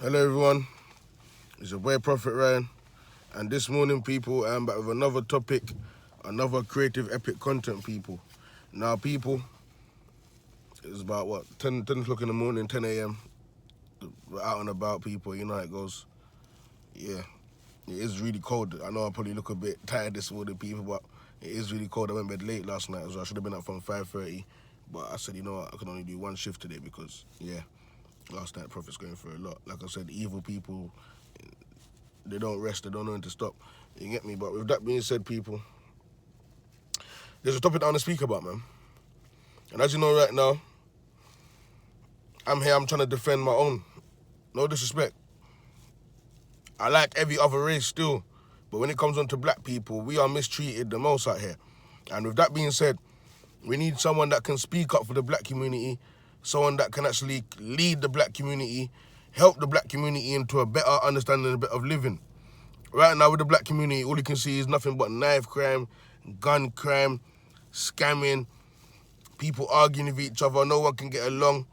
Hello everyone, it's your boy Proph Rye, and this morning people, I'm back with another topic, another creative epic content people. Now people, it's about what, 10 o'clock in the morning, 10 a.m, we're out and about people, you know how it goes. Yeah, it is really cold. I know I probably look a bit tired this morning people, but it is really cold. I went to bed late last night, so I should have been up from 5:30, but I said, you know what, I can only do one shift today because, yeah, last night Prophet's going through a lot. Like I said, evil people, they don't rest, they don't know when to stop. You get me? But with that being said, people, there's a topic I want to speak about, man. And as you know right now, I'm here, I'm trying to defend my own. No disrespect. I like every other race still, but when it comes on to black people, we are mistreated the most out here. And with that being said, we need someone that can speak up for the black community, someone that can actually lead the black community, help the black community into a better understanding, a bit of living. Right now with the black community, all you can see is nothing but knife crime, gun crime, scamming, people arguing with each other, no one can get along.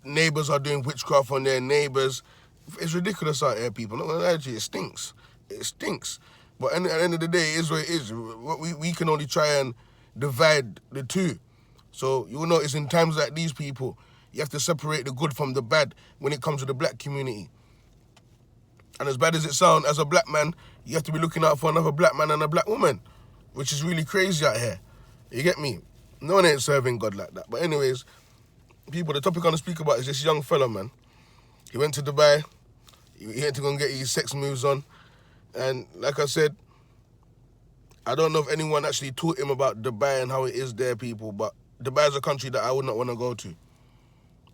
Neighbours are doing witchcraft on their neighbours. It's ridiculous out here, people. Not gonna lie to you, it stinks. It stinks. But at the end of the day, it is what it is. We can only try and divide the two. So you'll notice in times like these, people, you have to separate the good from the bad when it comes to the black community. And as bad as it sounds, as a black man, you have to be looking out for another black man and a black woman, which is really crazy out here. You get me? No one ain't serving God like that. But anyways, people, the topic I want to speak about is this young fella, man. He went to Dubai. He had to go and get his sex moves on. And like I said, I don't know if anyone actually taught him about Dubai and how it is there, people, but Dubai is a country that I would not want to go to.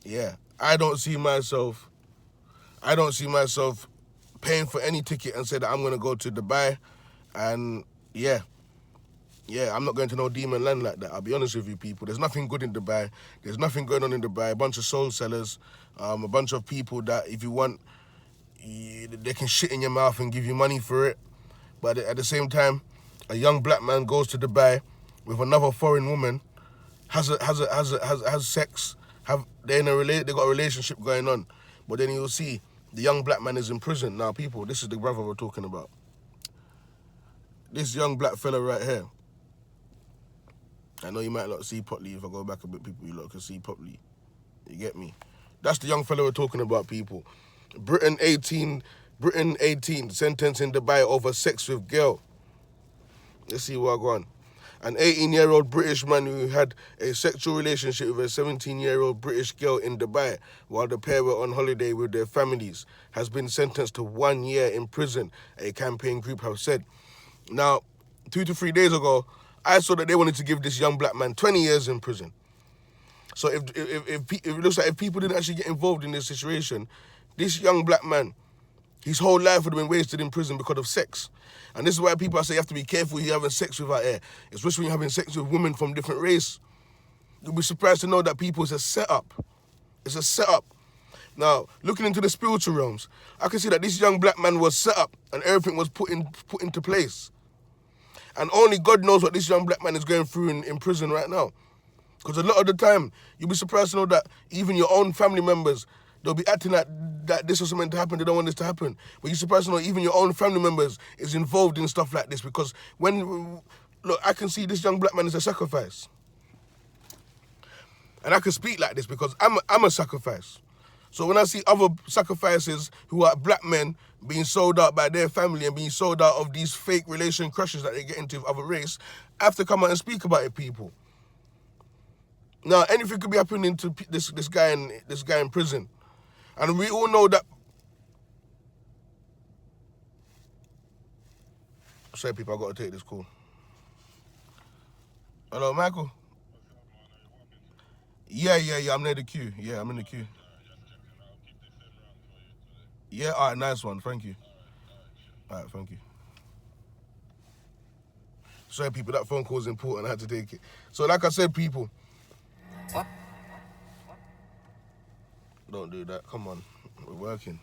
Yeah, I don't see myself paying for any ticket and say that I'm going to go to Dubai. And yeah, I'm not going to no demon land like that. I'll be honest with you, people. There's nothing good in Dubai. There's nothing going on in Dubai. A bunch of soul sellers, a bunch of people that if you want, they can shit in your mouth and give you money for it. But at the same time, a young black man goes to Dubai with another foreign woman, has sex, they got a relationship going on. But then you'll see the young black man is in prison. Now, people, this is the brother we're talking about. This young black fella right here. I know you might not see properly. If I go back a bit, people, you lot can see properly. You get me? That's the young fella we're talking about, people. Britain 18, sentenced in Dubai over sex with girl. Let's see what I go on. An 18-year-old British man who had a sexual relationship with a 17-year-old British girl in Dubai while the pair were on holiday with their families has been sentenced to 1 year in prison, a campaign group have said. Now, 2 to 3 days ago, I saw that they wanted to give this young black man 20 years in prison. So if it looks like if people didn't actually get involved in this situation, this young black man, his whole life would have been wasted in prison because of sex. And this is why people say you have to be careful who you're having sex with out here, especially when you're having sex with women from different race. You'll be surprised to know that people, it's a setup. It's a setup. Now, looking into the spiritual realms, I can see that this young black man was set up and everything was put into place. And only God knows what this young black man is going through in prison right now. Because a lot of the time, you'll be surprised to know that even your own family members, they'll be acting like that this was meant to happen, they don't want this to happen. But you're surprised to know even your own family members is involved in stuff like this because look, I can see this young black man as a sacrifice. And I can speak like this because I'm a sacrifice. So when I see other sacrifices who are black men being sold out by their family and being sold out of these fake relation crushes that they get into with other race, I have to come out and speak about it, people. Now, anything could be happening to this guy in prison. And we all know that. Sorry, people, I got to take this call. Hello, Michael? Yeah, I'm near the queue. Yeah, I'm in the queue. Yeah, all right, nice one. Thank you. All right, thank you. Sorry, people, that phone call is important. I had to take it. So, like I said, people, don't do that. Come on, we're working.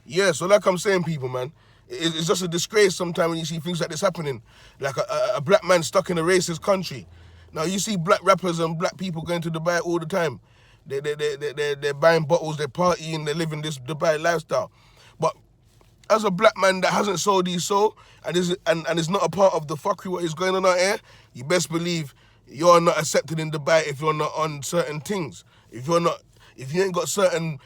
Yeah, so like I'm saying, people, man, it's just a disgrace sometimes when you see things like this happening. Like a black man stuck in a racist country. Now, you see black rappers and black people going to Dubai all the time. they're buying bottles, they're partying, they're living this Dubai lifestyle. But as a black man that hasn't sold his soul and is not a part of the fuckery what is going on out here, you best believe you're not accepted in Dubai if you're not on certain things. If you ain't got certain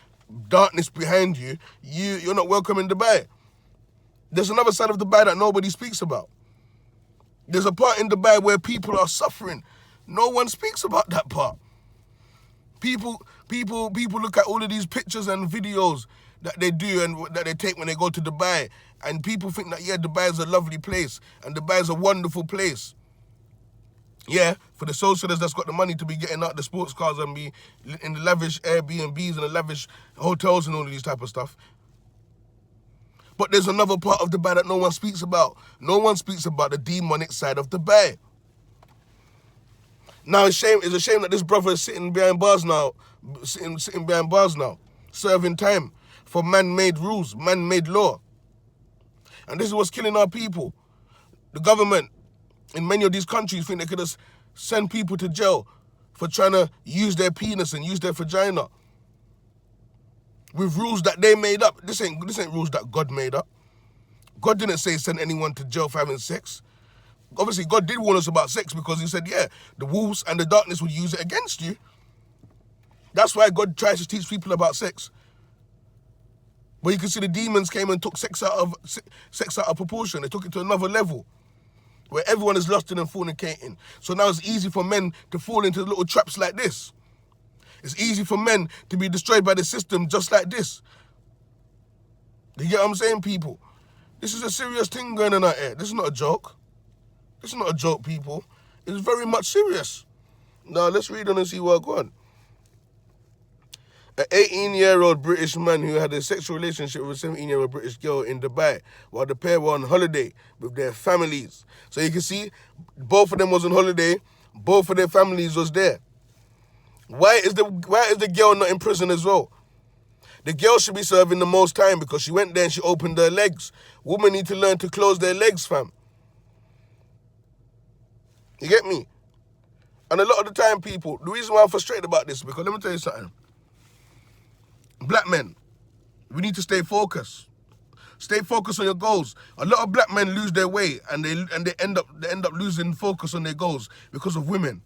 darkness behind you, you're not welcome in Dubai. There's another side of Dubai that nobody speaks about. There's a part in Dubai where people are suffering. No one speaks about that part. People look at all of these pictures and videos that they do and that they take when they go to Dubai, and people think that, yeah, Dubai is a lovely place and Dubai is a wonderful place. Yeah, for the socialists that's got the money to be getting out the sports cars and be in the lavish Airbnbs and the lavish hotels and all of these type of stuff. But there's another part of Dubai that no one speaks about. No one speaks about the demonic side of Dubai. Now it's a shame that this brother is sitting behind bars now, serving time for man-made rules, man-made law. And this is what's killing our people. The government in many of these countries think they could just send people to jail for trying to use their penis and use their vagina with rules that they made up. This ain't rules that God made up. God didn't say send anyone to jail for having sex. Obviously, God did warn us about sex because he said, yeah, the wolves and the darkness would use it against you. That's why God tries to teach people about sex. But you can see the demons came and took sex out of proportion. They took it to another level where everyone is lusting and fornicating. So now it's easy for men to fall into little traps like this. It's easy for men to be destroyed by the system just like this. You get what I'm saying, people? This is a serious thing going on out here. This is not a joke. This is not a joke, people. It's very much serious. Now, let's read on and see what's going on. An 18-year-old British man who had a sexual relationship with a 17-year-old British girl in Dubai while the pair were on holiday with their families. So you can see, both of them was on holiday, both of their families was there. Why is the girl not in prison as well? The girl should be serving the most time because she went there and she opened her legs. Women need to learn to close their legs, fam. You get me? And a lot of the time, people, the reason why I'm frustrated about this is because, let me tell you something. Black men, we need to stay focused. Stay focused on your goals. A lot of black men lose their way and they end up losing focus on their goals because of women.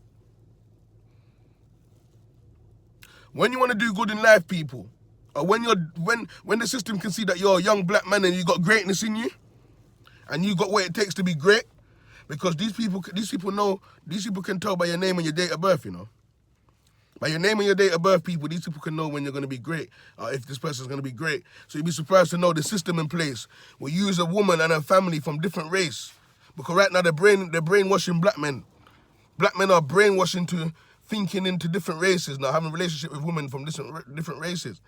When you want to do good in life, people, or when the system can see that you're a young black man and you got greatness in you, and you got what it takes to be great, because these people can tell by your name and your date of birth, you know. By your name and your date of birth, people, these people can know when you're going to be great, if this person's going to be great. So you'd be surprised to know the system in place will use a woman and her family from different race. Because right now they're brainwashing black men. Black men are brainwashing to thinking into different races now, having a relationship with women from different races.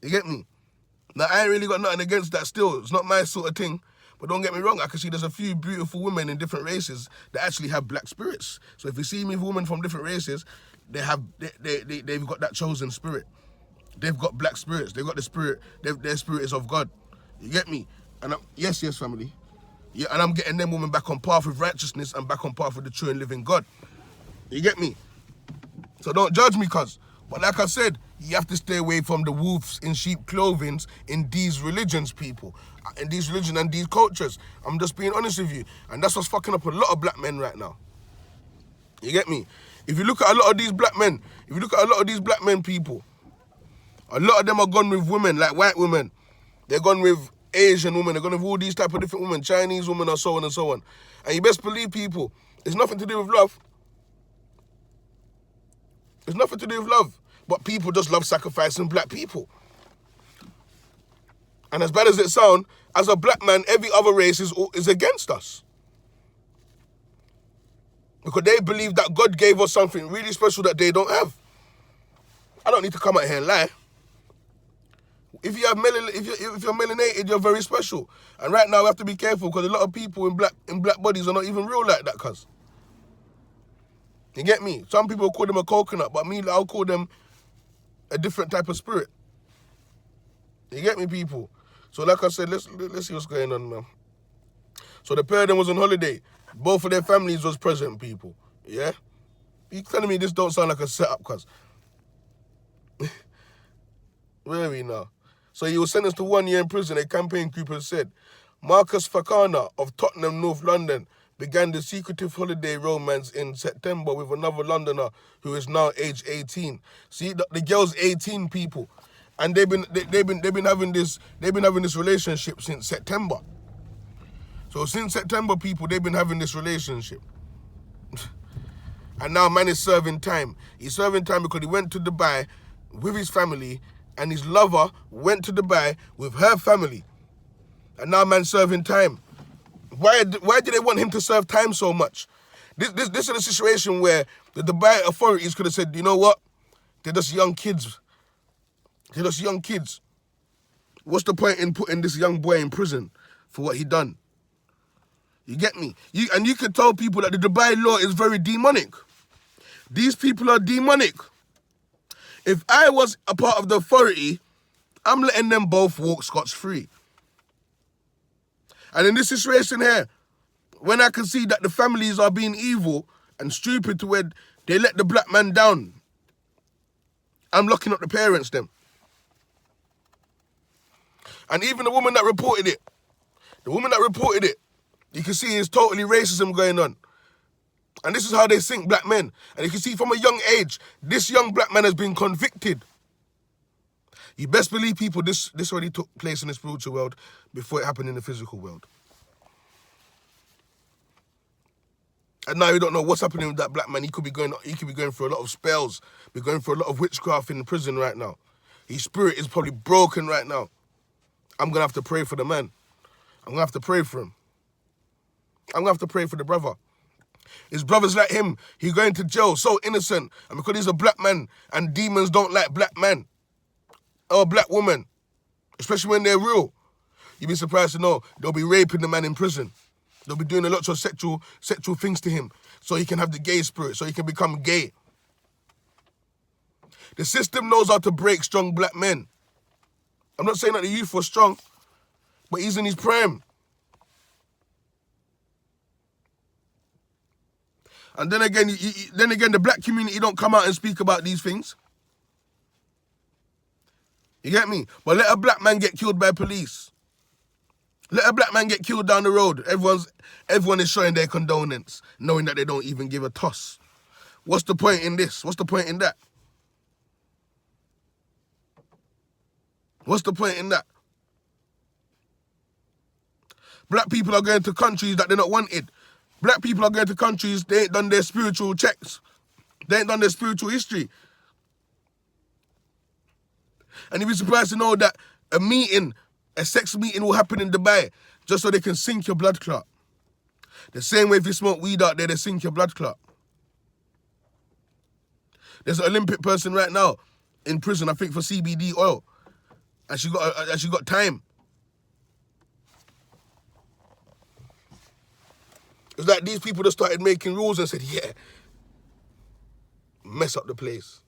You get me? Now, I ain't really got nothing against that still. It's not my sort of thing. But don't get me wrong, I can see there's a few beautiful women in different races that actually have black spirits. So if you see me with women from different races, they've got that chosen spirit. They've got black spirits. They've got the spirit. Their spirit is of God. You get me? And yes, family. Yeah, and I'm getting them women back on path with righteousness and back on path with the true and living God. You get me? So don't judge me, cuz. But like I said, you have to stay away from the wolves in sheep clothing in these religions, people. In these religions and these cultures. I'm just being honest with you. And that's what's fucking up a lot of black men right now. You get me? If you look at a lot of these black men, people, a lot of them are gone with women, like white women. They're gone with Asian women. They're gone with all these type of different women, Chinese women, or so on and so on. And you best believe, people, it's nothing to do with love. It's nothing to do with love. But people just love sacrificing black people. And as bad as it sounds, as a black man, every other race is against us. Because they believe that God gave us something really special that they don't have. I don't need to come out here and lie. If you're melanated, you're very special. And right now we have to be careful because a lot of people in black bodies are not even real like that, cuz. You get me? Some people call them a coconut, but me, I'll call them a different type of spirit. You get me, people? So like I said, let's see what's going on, man. So the pair of them was on holiday. Both of their families was present, people. Yeah? You telling me this don't sound like a setup, cuz? Where are we now? So he was sentenced to 1 year in prison. A campaign group has said Marcus Fakana of Tottenham, North London, began the secretive holiday romance in September with another Londoner who is now age 18. See, the girl's 18, people, and they've been having this relationship since September. So since September, people, they've been having this relationship. And now man is serving time. He's serving time because he went to Dubai with his family, and his lover went to Dubai with her family. And now man's serving time. Why do they want him to serve time so much? This is a situation where the Dubai authorities could have said, you know what? They're just young kids. They're just young kids. What's the point in putting this young boy in prison for what he done? You get me? And you can tell people that the Dubai law is very demonic. These people are demonic. If I was a part of the authority, I'm letting them both walk scotch-free. And in this situation here, when I can see that the families are being evil and stupid to where they let the black man down, I'm locking up the parents then. And even the woman that reported it, you can see there's totally racism going on. And this is how they sink black men. And you can see from a young age, this young black man has been convicted. You best believe, people, this already took place in the spiritual world before it happened in the physical world. And now you don't know what's happening with that black man. He could be going through a lot of spells, be going through a lot of witchcraft in prison right now. His spirit is probably broken right now. I'm going to have to pray for the man. I'm going to have to pray for him. I'm going to have to pray for the brother. His brothers like him, he's going to jail, so innocent. And because he's a black man, and demons don't like black men or black women, especially when they're real, you'd be surprised to know they'll be raping the man in prison. They'll be doing a lot of sexual things to him so he can have the gay spirit, so he can become gay. The system knows how to break strong black men. I'm not saying that the youth was strong, but he's in his prime. And then again, the black community don't come out and speak about these things. You get me? But let a black man get killed by police. Let a black man get killed down the road. Everyone is showing their condolence, knowing that they don't even give a toss. What's the point in this? What's the point in that? What's the point in that? Black people are going to countries that they're not wanted. Black people are going to countries, they ain't done their spiritual checks. They ain't done their spiritual history. And you'd be surprised to know that a sex meeting will happen in Dubai just so they can sink your blood clot. The same way if you smoke weed out there, they sink your blood clot. There's an Olympic person right now in prison, I think, for CBD oil. And she got time. It's like these people that started making rules and said, yeah, mess up the place.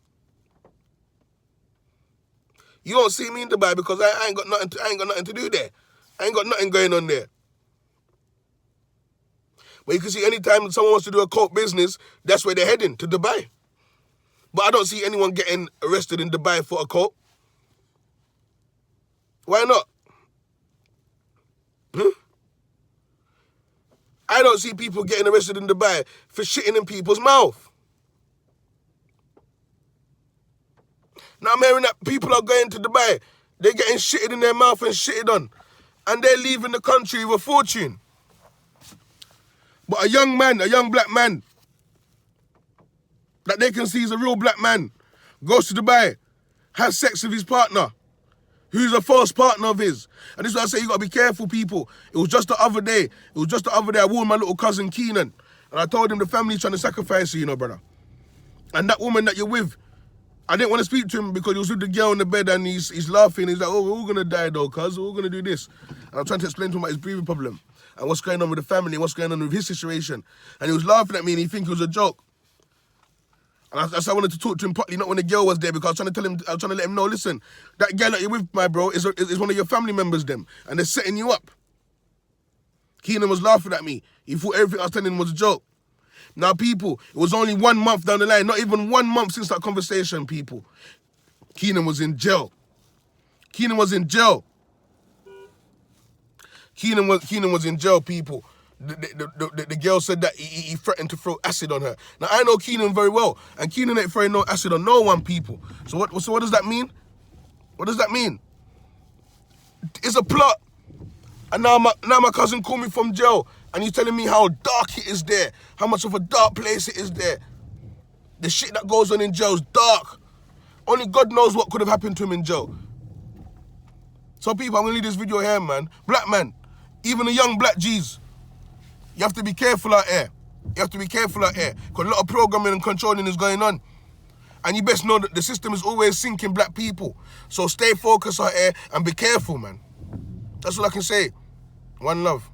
You don't see me in Dubai because I ain't got nothing to do there. I ain't got nothing going on there. But you can see anytime someone wants to do a cult business, that's where they're heading, to Dubai. But I don't see anyone getting arrested in Dubai for a cult. Why not? I don't see people getting arrested in Dubai for shitting in people's mouth. Now I'm hearing that people are going to Dubai, they're getting shitted in their mouth and shitted on, and they're leaving the country with a fortune. But a young black man, that they can see is a real black man, goes to Dubai, has sex with his partner, who's a false partner of his. And this is why I say you got to be careful, people. It was just the other day I warned my little cousin Keenan, and I told him the family's trying to sacrifice you, brother. And that woman that you're with, I didn't want to speak to him because he was with the girl in the bed and he's laughing. He's like, oh, we're all going to die though, cuz. We're all going to do this. And I'm trying to explain to him about his breathing problem and what's going on with the family, what's going on with his situation. And he was laughing at me and he think it was a joke. And that's why I wanted to talk to him properly, not when the girl was there, because I was trying to let him know, listen, that girl that you're with, my bro, is one of your family members, them. And they're setting you up. Keenan was laughing at me. He thought everything I was telling him was a joke. Now, people, it was only 1 month down the line, not even 1 month since that conversation, people. Keenan was in jail. Keenan was in jail. Keenan was in jail, people. The girl said that he threatened to throw acid on her. Now, I know Keenan very well, and Keenan ain't throwing no acid on no one, people. So what does that mean? What does that mean? It's a plot. And now my cousin called me from jail, and he's telling me how dark it is there, how much of a dark place it is there. The shit that goes on in jail is dark. Only God knows what could have happened to him in jail. So people, I'm going to leave this video here, man. Black man, even the young black G's, you have to be careful out here. You have to be careful out here, because a lot of programming and controlling is going on. And you best know that the system is always sinking black people. So stay focused out here and be careful, man. That's all I can say. One love.